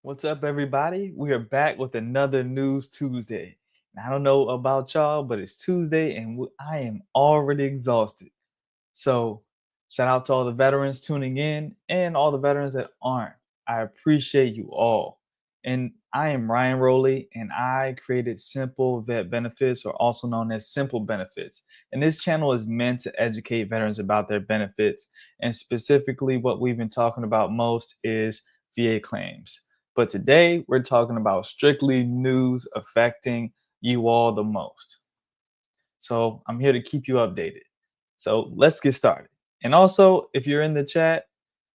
What's up, everybody? We are back with another News Tuesday. And I don't know about y'all, but it's Tuesday and I am already exhausted. So, shout out to all the veterans tuning in and all the veterans that aren't. I appreciate you all. And I am Ryan Rowley, and I created Simple Vet Benefits, or also known as Simple Benefits. And this channel is meant to educate veterans about their benefits. And specifically, what we've been talking about most is VA claims. But today, we're talking about strictly news affecting you all the most. So, I'm here to keep you updated. So let's get started. And also, if you're in the chat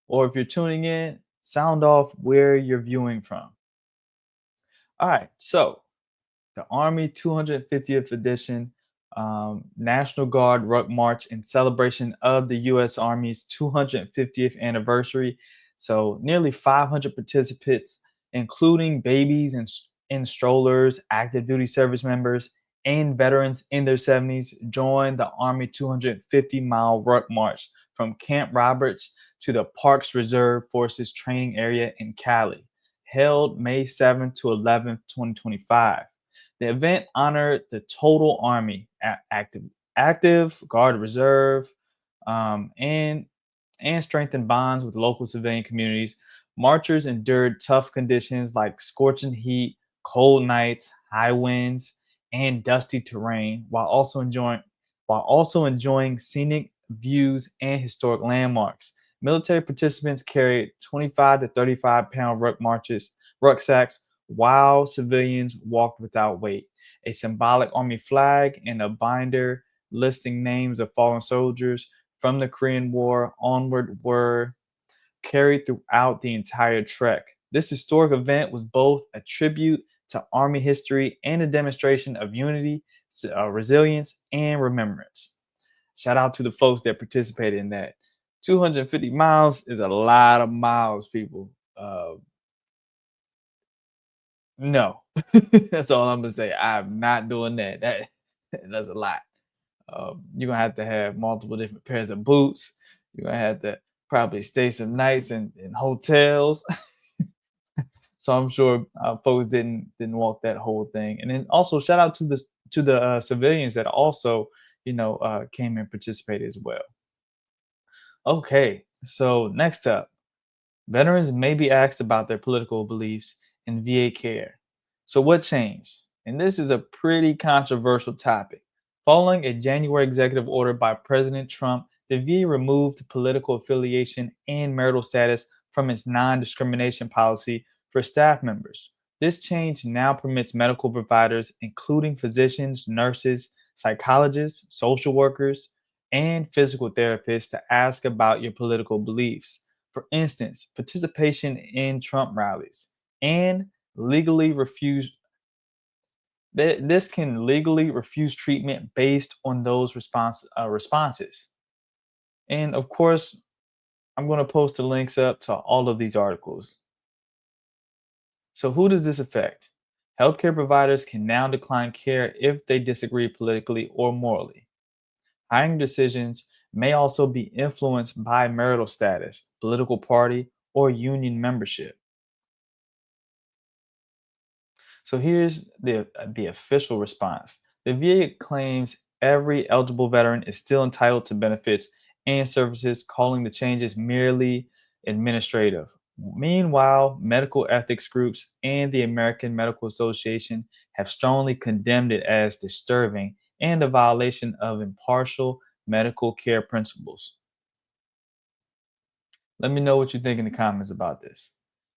or if you're tuning in, sound off where you're viewing from. All right, so the Army 250th edition National Guard Ruck March in celebration of the U.S. Army's 250th anniversary. So nearly 500 participants, including babies and strollers, active duty service members, and veterans in their 70s, joined the Army 250-mile Ruck March from Camp Roberts to the Parks Reserve Forces Training Area in Cali, held May 7th to 11th, 2025. The event honored the total Army, active Guard Reserve, and strengthened bonds with local civilian communities. Marchers endured tough conditions like scorching heat, cold nights, high winds, and dusty terrain, while also enjoying scenic views and historic landmarks. Military participants carried 25 to 35-pound rucksacks, while civilians walked without weight. A symbolic Army flag and a binder listing names of fallen soldiers from the Korean War onward were carried throughout the entire trek. This historic event was both a tribute to Army history and a demonstration of unity, resilience, and remembrance. Shout out to the folks that participated in that. 250 miles is a lot of miles, people. No, that's all I'm gonna say. I'm not doing that. That's a lot. You're gonna have to have multiple different pairs of boots. You're gonna have to probably stay some nights in hotels. So I'm sure folks didn't walk that whole thing. And then also shout out to the civilians that also came and participated as well. Okay, so next up, veterans may be asked about their political beliefs in VA care. So, what changed? And this is a pretty controversial topic. Following a January executive order by President Trump, the VA removed political affiliation and marital status from its non discrimination policy for staff members. This change now permits medical providers, including physicians, nurses, psychologists, social workers, and physical therapists, to ask about your political beliefs. For instance, participation in Trump rallies and legally refuse this can legally refuse treatment based on those responses. And of course, I'm going to post the links up to all of these articles. So, who does this affect? Healthcare providers can now decline care if they disagree politically or morally. Hiring decisions may also be influenced by marital status, political party, or union membership. So here's the official response. The VA claims every eligible veteran is still entitled to benefits and services, calling the changes merely administrative. Meanwhile, medical ethics groups and the American Medical Association have strongly condemned it as disturbing and a violation of impartial medical care principles. Let me know what you think in the comments about this.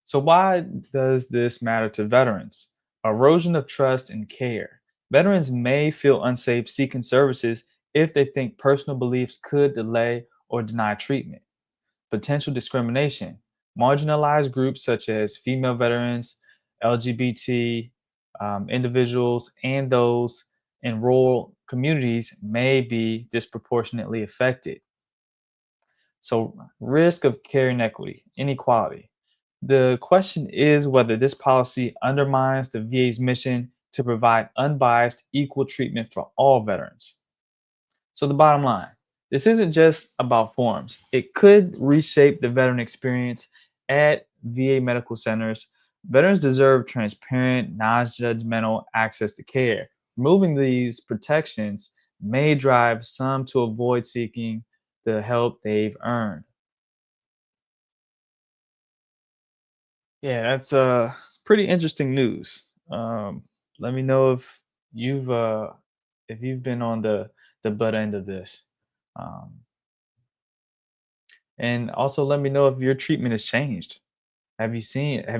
So, why does this matter to veterans? Erosion of trust and care. Veterans may feel unsafe seeking services if they think personal beliefs could delay or deny treatment. Potential discrimination. Marginalized groups such as female veterans, LGBT individuals, and those in rural communities may be disproportionately affected. So, risk of care inequality. The question is whether this policy undermines the VA's mission to provide unbiased, equal treatment for all veterans. So, the bottom line, this isn't just about forms, it could reshape the veteran experience at VA medical centers Veterans deserve transparent, non judgmental access to care. Removing these protections may drive some to avoid seeking the help they've earned. Yeah, that's pretty interesting news. Let me know you've uh, if you've been on the butt end of this, um, and also let me know if your treatment has changed. Have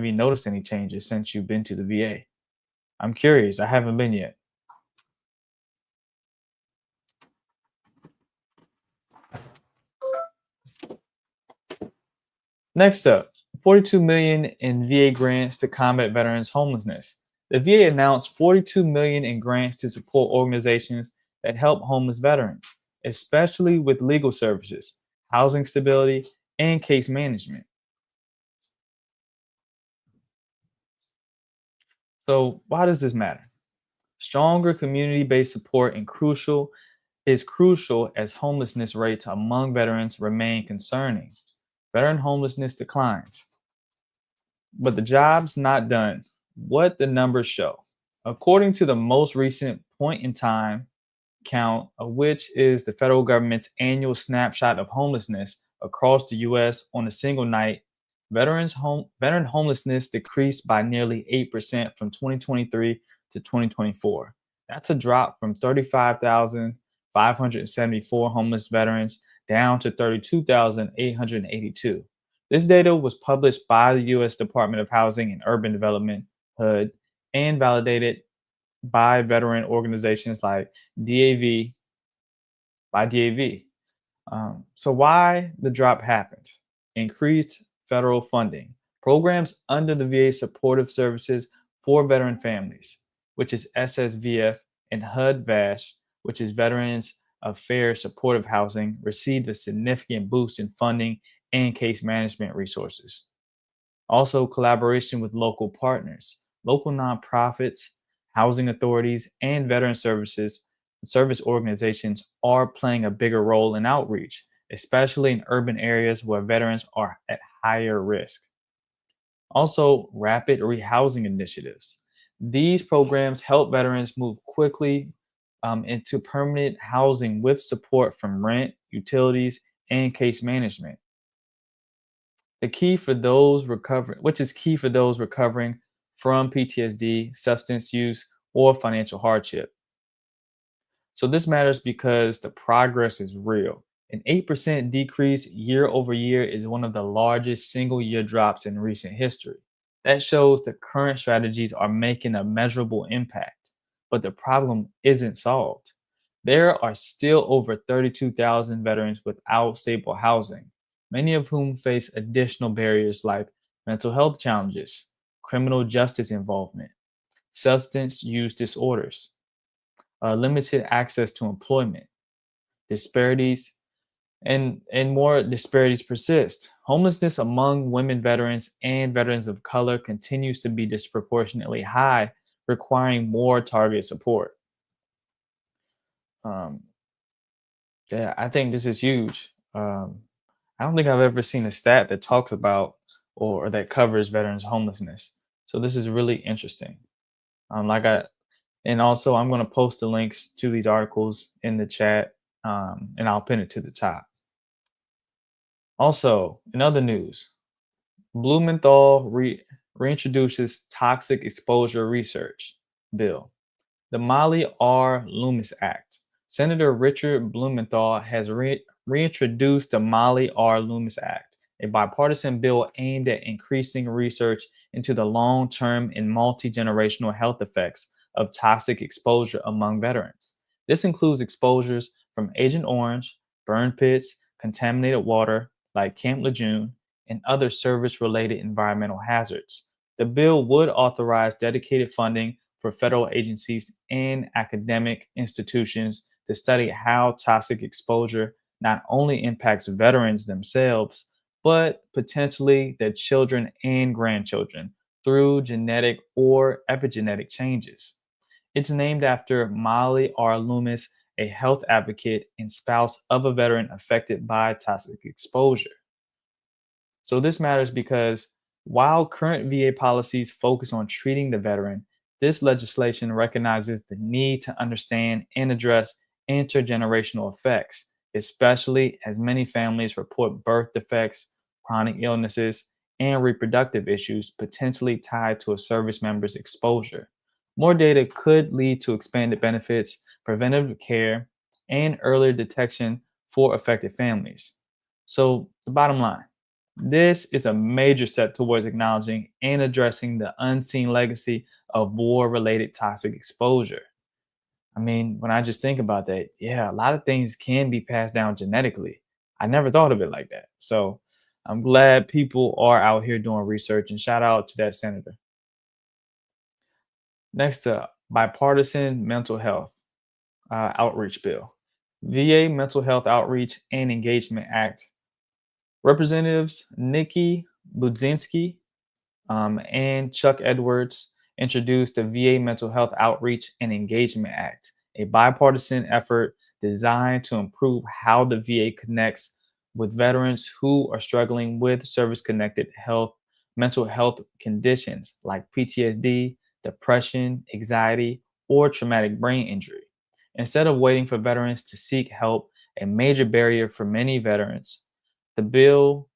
you noticed any changes since you've been to the VA? I'm curious. I haven't been yet. Next up, 42 million in VA grants to combat veterans homelessness. The VA announced 42 million in grants to support organizations that help homeless veterans, especially with legal services, housing stability, and case management. So, why does this matter? Stronger community-based support is crucial as homelessness rates among veterans remain concerning. Veteran homelessness declines, but the job's not done. What the numbers show. According to the most recent point in time count, which is the federal government's annual snapshot of homelessness across the US on a single night, veteran homelessness decreased by nearly 8% from 2023 to 2024. That's a drop from 35,574 homeless veterans down to 32,882. This data was published by the US Department of Housing and Urban Development, HUD, and validated by veteran organizations like DAV DAV. So why the drop happened? Increased federal funding. Programs under the VA Supportive Services for Veteran Families, which is SSVF, and HUD VASH, which is Veterans Affairs Supportive Housing, received a significant boost in funding and case management resources. Also, collaboration with local partners, local nonprofits, housing authorities, and veteran service organizations are playing a bigger role in outreach, especially in urban areas where veterans are at higher risk. Also, rapid rehousing initiatives. These programs help veterans move quickly into permanent housing with support from rent, utilities, and case management. The key for those recovering, which is key for those recovering from PTSD, substance use, or financial hardship. So this matters because the progress is real. An 8% decrease year over year is one of the largest single year drops in recent history. That shows the current strategies are making a measurable impact, but the problem isn't solved. There are still over 32,000 veterans without stable housing, many of whom face additional barriers like mental health challenges, criminal justice involvement, substance use disorders, limited access to employment, disparities, and more disparities persist. Homelessness among women veterans and veterans of color continues to be disproportionately high, requiring more targeted support. Um, yeah, I think this is huge. I don't think I've ever seen a stat that talks about or that covers veterans homelessness. So this is really interesting. Like I And also, I'm going to post the links to these articles in the chat, and I'll pin it to the top. Also, in other news, Blumenthal reintroduces toxic exposure research bill. The Molly R. Loomis Act. Senator Richard Blumenthal has reintroduced the Molly R. Loomis Act, a bipartisan bill aimed at increasing research into the long term and multi generational health effects of toxic exposure among veterans. This includes exposures from Agent Orange, burn pits, contaminated water like Camp Lejeune, and other service related environmental hazards. The bill would authorize dedicated funding for federal agencies and academic institutions to study how toxic exposure not only impacts veterans themselves, but potentially their children and grandchildren through genetic or epigenetic changes. It's named after Molly R. Loomis, a health advocate and spouse of a veteran affected by toxic exposure. So this matters because While current VA policies focus on treating the veteran, this legislation recognizes the need to understand and address intergenerational effects, especially as many families report birth defects, chronic illnesses, and reproductive issues potentially tied to a service member's exposure. More data could lead to expanded benefits, preventive care, and earlier detection for affected families. So, the bottom line, this is a major step towards acknowledging and addressing the unseen legacy of war related toxic exposure. I mean, when I just think about that, yeah, a lot of things can be passed down genetically. I never thought of it like that. So I'm glad people are out here doing research, and shout out to that senator. Next up, bipartisan mental health outreach bill. VA Mental Health Outreach and Engagement Act. Representatives Nikki Budzinski and Chuck Edwards introduced the VA Mental Health Outreach and Engagement Act, a bipartisan effort designed to improve how the VA connects with veterans who are struggling with service connected mental health conditions like PTSD, depression, anxiety, or traumatic brain injury. Instead of waiting for veterans to seek help, a major barrier for many veterans, the bill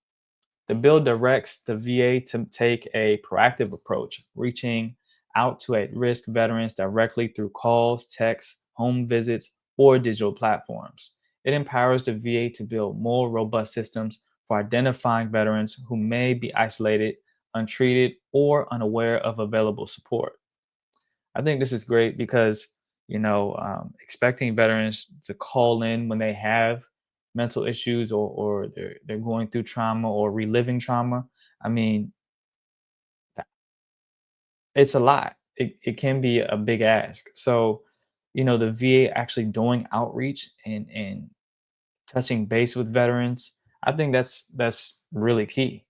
the bill directs the VA to take a proactive approach, reaching out to at risk veterans directly through calls, texts, home visits, or digital platforms. It empowers the VA to build more robust systems for identifying veterans who may be isolated, untreated, or unaware of available support. I think this is great because, expecting veterans to call in when they have mental issues, or they're going through trauma or reliving trauma. I mean, it's a lot. It can be a big ask. So, the VA actually doing outreach and touching base with veterans, I think that's really key.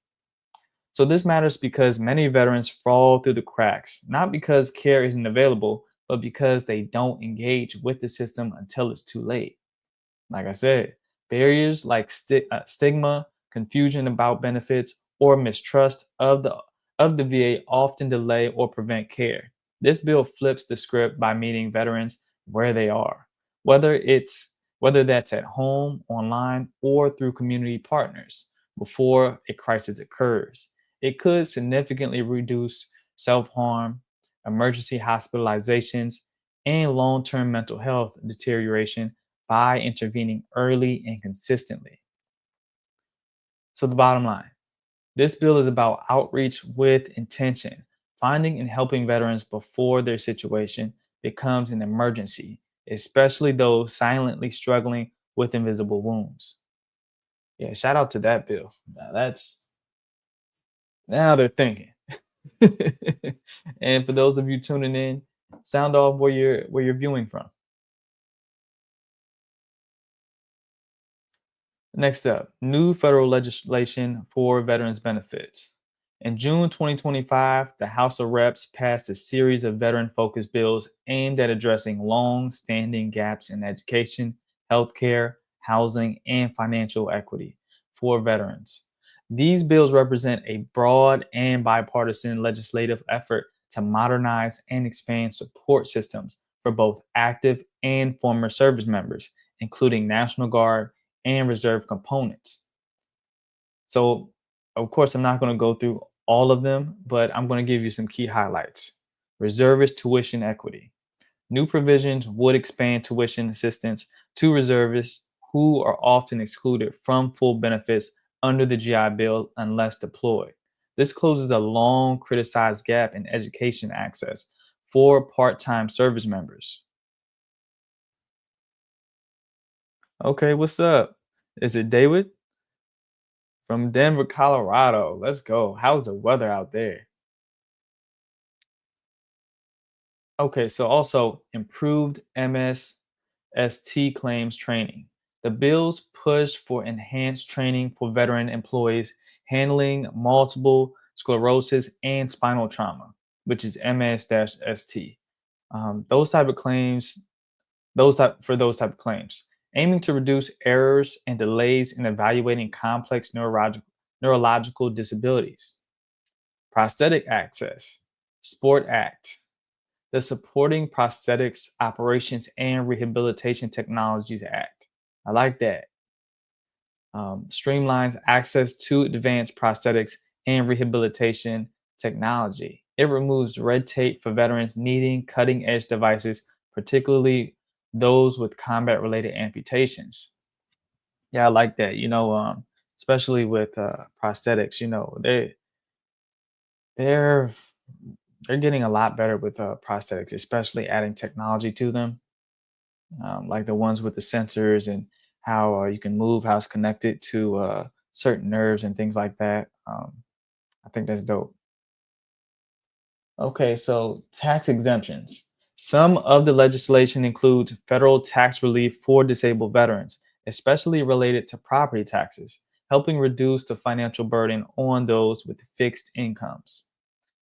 So this matters because many veterans fall through the cracks, not because care isn't available, but because they don't engage with the system until it's too late. Like I said, barriers like stigma, confusion about benefits, or mistrust of the VA often delay or prevent care. This bill flips the script by meeting veterans where they are, whether it's whether that's at home, online, or through community partners before a crisis occurs. It could significantly reduce self-harm, emergency hospitalizations, and long-term mental health deterioration by intervening early and consistently. So, the bottom line, this bill is about outreach with intention, finding and helping veterans before their situation becomes an emergency, especially those silently struggling with invisible wounds. Yeah, shout out to that bill. Now they're thinking. And for those of you tuning in, sound off where you're viewing from. Next up, new federal legislation for veterans benefits. In June 2025, the House of Reps passed a series of veteran focused bills aimed at addressing long standing gaps in education, healthcare, housing, and financial equity for veterans. These bills represent a broad and bipartisan legislative effort to modernize and expand support systems for both active and former service members, including National Guard and reserve components. So, of course, I'm not going to go through all of them, but I'm going to give you some key highlights. Reservist tuition equity. New provisions would expand tuition assistance to reservists who are often excluded from full benefits under the GI Bill unless deployed. This closes a long criticized gap in education access for part time service members. Okay, what's up? Is it David? From Denver, Colorado. Let's go. How's the weather out there? Okay, so also improved MSST claims training. The bills push for enhanced training for veteran employees handling multiple sclerosis and spinal trauma, which is MS-ST. Those type of claims, those type of claims, aiming to reduce errors and delays in evaluating complex neurological disabilities. Prosthetic Access, Sport Act, the Supporting Prosthetics Operations and Rehabilitation Technologies Act. I like that. Streamlines access to advanced prosthetics and rehabilitation technology. It removes red tape for veterans needing cutting edge devices, particularly those with combat related amputations. Yeah, I like that. Especially with prosthetics, they're they're getting a lot better with prosthetics, especially adding technology to them, like the ones with the sensors and how you can move, how it's connected to certain nerves and things like that. I think that's dope. Okay, so tax exemptions. Some of the legislation includes federal tax relief for disabled veterans, especially related to property taxes, helping reduce the financial burden on those with fixed incomes.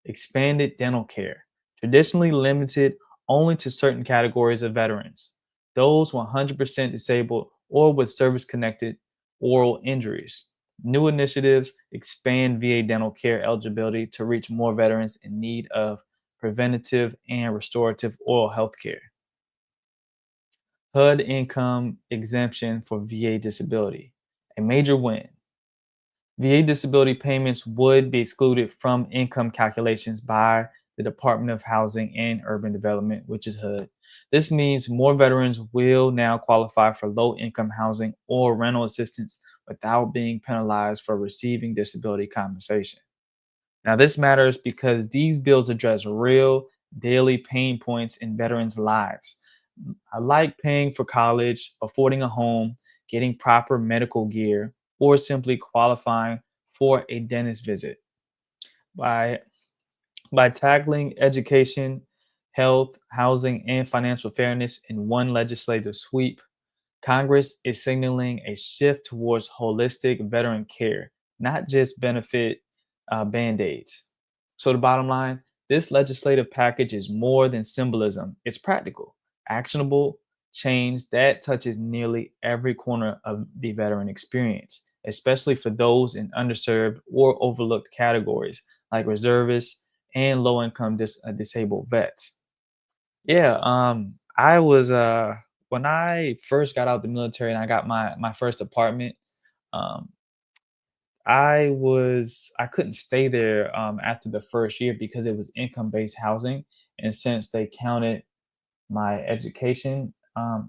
Expanded dental care, traditionally limited only to certain categories of veterans, those 100% disabled or with service connected oral injuries. New initiatives expand VA dental care eligibility to reach more veterans in need of preventative and restorative oral health care. HUD income exemption for VA disability, a major win. VA disability payments would be excluded from income calculations by the Department of Housing and Urban Development, which is HUD. This means more veterans will now qualify for low income housing or rental assistance without being penalized for receiving disability compensation. Now, this matters because these bills address real daily pain points in veterans' lives. I like paying for college, affording a home, getting proper medical gear, or simply qualifying for a dentist visit. By, by tackling education, health, housing, and financial fairness in one legislative sweep, Congress is signaling a shift towards holistic veteran care, not just benefit band aids. So, the bottom line, this legislative package is more than symbolism, it's practical, actionable change that touches nearly every corner of the veteran experience, especially for those in underserved or overlooked categories like reservists and low income disabled vets. Yeah, I was when I first got out the military and I got my first apartment, um, I couldn't stay there after the first year because it was income based housing, and since they counted my education, I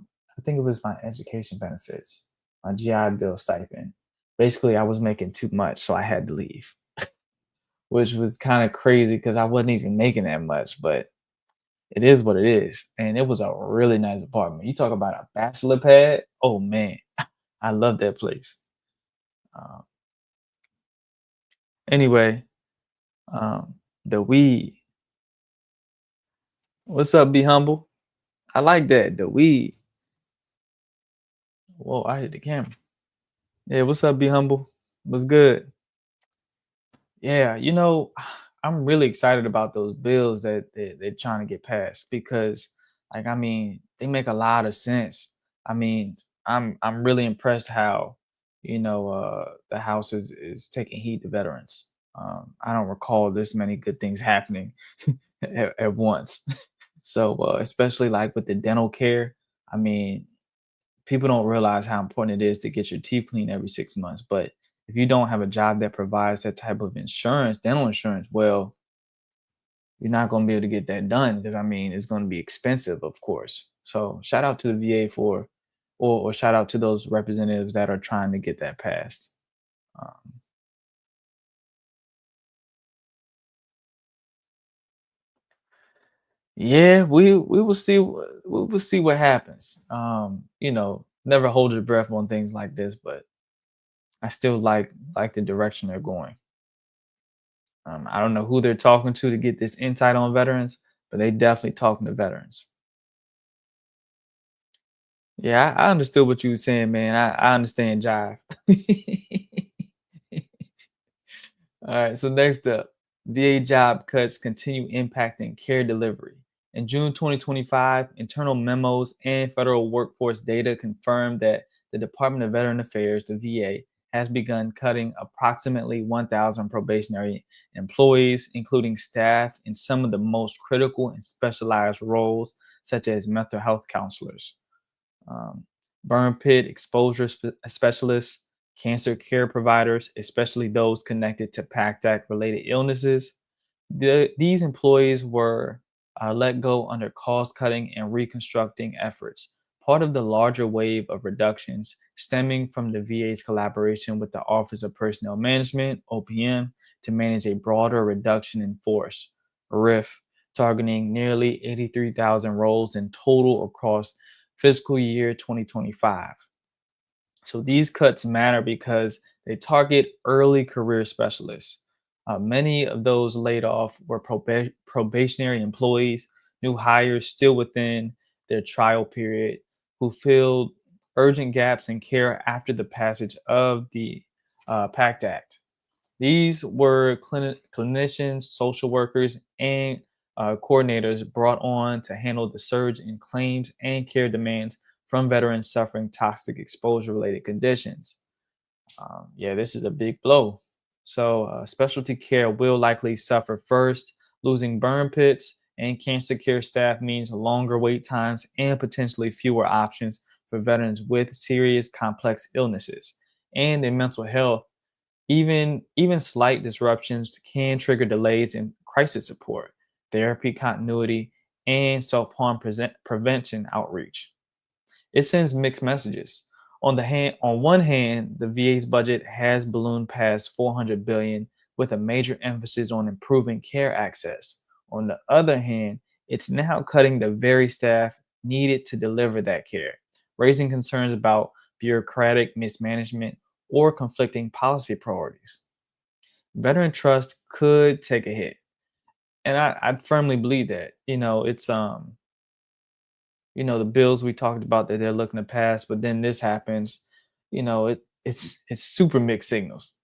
think it was my education benefits, my GI Bill stipend. Basically, I was making too much, so I had to leave, which was kind of crazy because I wasn't even making that much, but it is what it is, and it was a really nice apartment. You talk about a bachelor pad. Oh man, I love that place. Uh, anyway, the weed. What's up, be humble? I like that. The weed. Whoa, I hit the camera. Yeah, what's up, be humble? What's good? Yeah, I'm really excited about those bills that they're trying to get passed because, like, I mean, they make a lot of sense. I mean, I'm really impressed how, the House is taking heed to veterans. I don't recall this many good things happening at once. So, especially like with the dental care, I mean, people don't realize how important it is to get your teeth cleaned every 6 months. But if you don't have a job that provides that type of insurance, dental insurance, well, you're not going to be able to get that done because I mean, it's going to be expensive, of course. So shout out to the VA or shout out to those representatives that are trying to get that passed. Um, yeah, we will see. We will see what happens. Never hold your breath on things like this, but I still like the direction they're going. I don't know who they're talking to get this insight on veterans, but they definitely talking to veterans. Yeah, I understood what you were saying, man. I understand jive. All right, so next up, VA job cuts continue impacting care delivery. In June 2025, internal memos and federal workforce data confirmed that the Department of Veteran Affairs, the VA, has begun cutting approximately 1,000 probationary employees, including staff in some of the most critical and specialized roles, such as mental health counselors, um, burn pit exposure specialists, cancer care providers, especially those connected to PACT Act related illnesses. These employees were let go under cost cutting and reconstructing efforts, part of the larger wave of reductions stemming from the VA's collaboration with the Office of Personnel Management, OPM, to manage a broader reduction in force, RIF, targeting nearly 83,000 roles in total across fiscal year 2025. So these cuts matter because they target early career specialists. Many of those laid off were probationary employees, new hires still within their trial period, who filled urgent gaps in care after the passage of the PACT Act. These were clinicians, social workers, and coordinators brought on to handle the surge in claims and care demands from veterans suffering toxic exposure related conditions. Yeah, this is a big blow. So, specialty care will likely suffer first. Losing burn pits and cancer care staff means longer wait times and potentially fewer options for veterans with serious, complex illnesses. And in mental health, even slight disruptions can trigger delays in crisis support, therapy continuity, and self-harm prevention outreach. It sends mixed messages. On one hand, the VA's budget has ballooned past 400 billion with a major emphasis on improving care access. On the other hand, it's now cutting the very staff needed to deliver that care, raising concerns about bureaucratic mismanagement or conflicting policy priorities. Veteran trust could take a hit. And I firmly believe that. The bills we talked about that they're looking to pass, but then this happens, it's super mixed signals.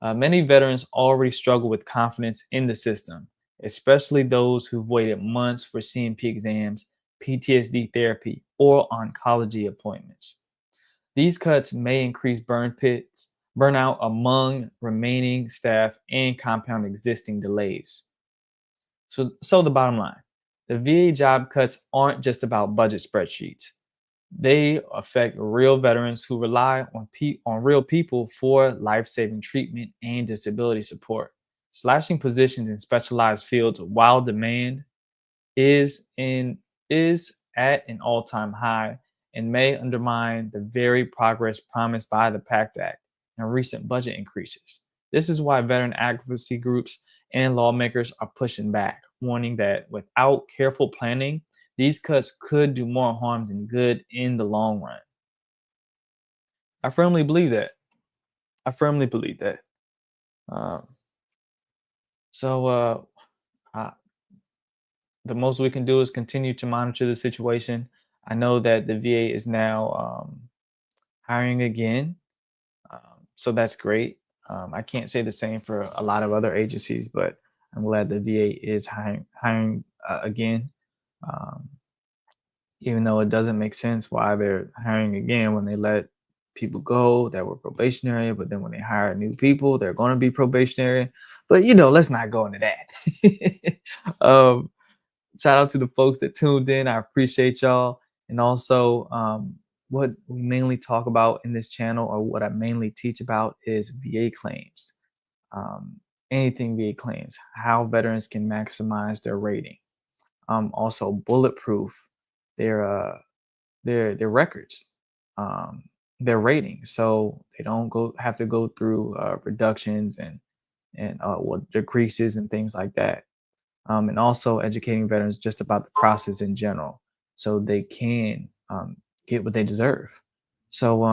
Many veterans already struggle with confidence in the system, especially those who've waited months for CMP exams, PTSD therapy, or oncology appointments. These cuts may increase burnout among remaining staff and compound existing delays. So the bottom line, the VA job cuts aren't just about budget spreadsheets. They affect real veterans who rely on real people for life-saving treatment and disability support. Slashing positions in specialized fields while demand is in is at an all-time high and may undermine the very progress promised by the PACT Act and recent budget increases. This is why veteran advocacy groups and lawmakers are pushing back, warning that without careful planning, these cuts could do more harm than good in the long run. I firmly believe that. I firmly believe that. Um, so, uh, the most we can do is continue to monitor the situation. I know that the VA is now hiring again, so that's great. I can't say the same for a lot of other agencies, but I'm glad the VA is hiring again. Um, Even though it doesn't make sense why they're hiring again when they let people go that were probationary, but then when they hire new people, they're going to be probationary. But let's not go into that. um, Shout out to the folks that tuned in. I appreciate y'all. And also, what we mainly talk about in this channel, or what I mainly teach about, is VA claims. Um, Anything VA claims, how veterans can maximize their rating. Also, bulletproof their their records, um, their rating, so they don't go have to go through reductions and what decreases and things like that, and also educating veterans just about the process in general so they can get what they deserve. So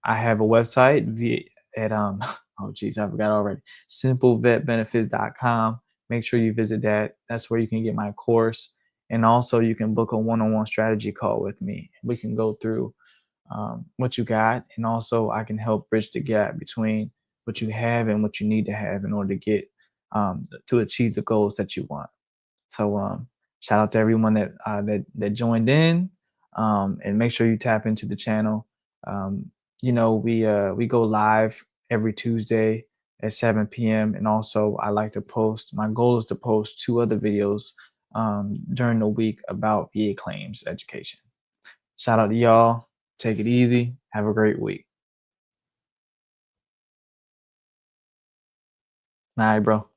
I have a website at oh geez, I forgot already. Simplevetbenefits.com. Make sure you visit that. That's where you can get my course. And also you can book a one-on-one strategy call with me. We can go through what you got, and also I can help bridge the gap between what you have and what you need to have in order to get to achieve the goals that you want. So shout out to everyone that joined in, and make sure you tap into the channel. we go live every Tuesday at 7 p.m. And also I like to post. My goal is to post two other videos during the week about VA claims education. Shout out to y'all. Take it easy. Have a great week. All right, bro.